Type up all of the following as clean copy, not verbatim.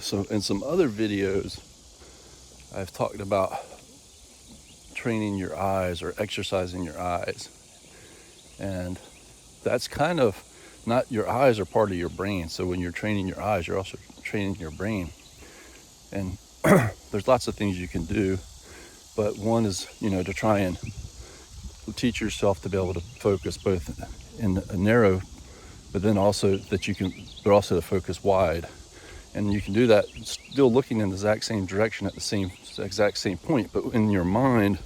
So in some other videos, I've talked about training your eyes or exercising your eyes. And that's kind of not, your eyes are part of your brain. So when you're training your eyes, you're also training your brain. And there's lots of things you can do, but one is, to try and teach yourself to be able to focus both in a narrow, but then also but also to focus wide. And you can do that still looking in the exact same direction at the exact same point. But in your mind,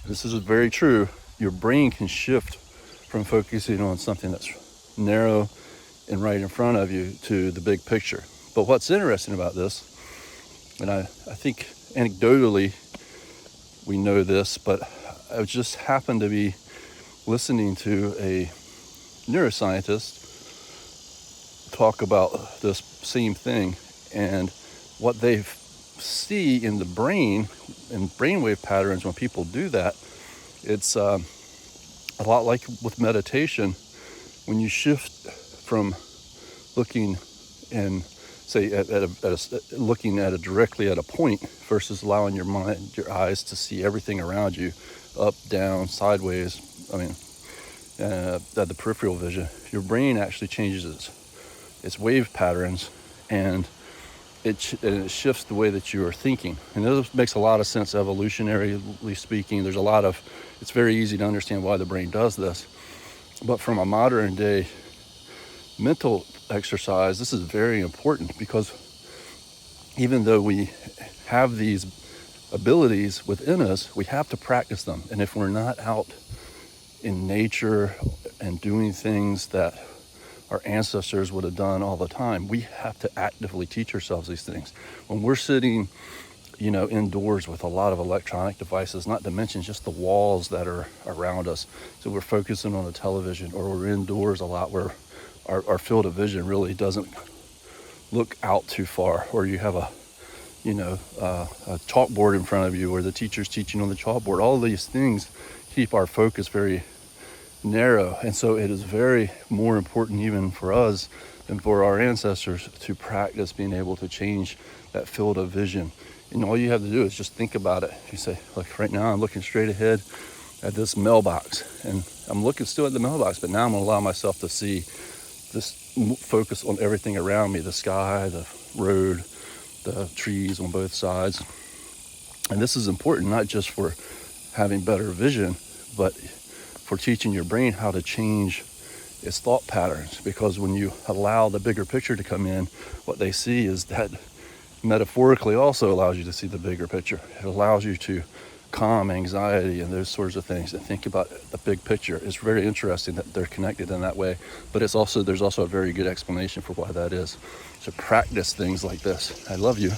this is very true, your brain can shift from focusing on something that's narrow and right in front of you to the big picture. But what's interesting about this, and I think anecdotally we know this, but I just happened to be listening to a neuroscientist talk about this same thing, and what they see in the brain and brainwave patterns when people do that, it's a lot like with meditation. When you shift from looking and say looking directly at a point versus allowing your eyes to see everything around you, up, down, sideways, at the peripheral vision, your brain actually changes its wave patterns, and it shifts the way that you are thinking. And this makes a lot of sense evolutionarily speaking. It's very easy to understand why the brain does this. But from a modern day mental exercise, this is very important, because even though we have these abilities within us, we have to practice them. And if we're not out in nature and doing things that our ancestors would have done all the time, we have to actively teach ourselves these things. When we're sitting, indoors with a lot of electronic devices, not to mention just the walls that are around us. So we're focusing on the television, or we're indoors a lot where our field of vision really doesn't look out too far, or you have a chalkboard in front of you where the teacher's teaching on the chalkboard. All of these things keep our focus very narrow. And so it is very more important even for us than for our ancestors to practice being able to change that field of vision. And all you have to do is just think about it. You say, like right now I'm looking straight ahead at this mailbox, and I'm looking still at the mailbox, but now I'm going to allow myself to see this, focus on everything around me, the sky, the road, the trees on both sides. And this is important not just for having better vision, but for teaching your brain how to change its thought patterns. Because when you allow the bigger picture to come in, what they see is that metaphorically also allows you to see the bigger picture. It allows you to calm anxiety and those sorts of things and think about the big picture. It's very interesting that they're connected in that way, but there's also a very good explanation for why that is. So practice things like this. I love you.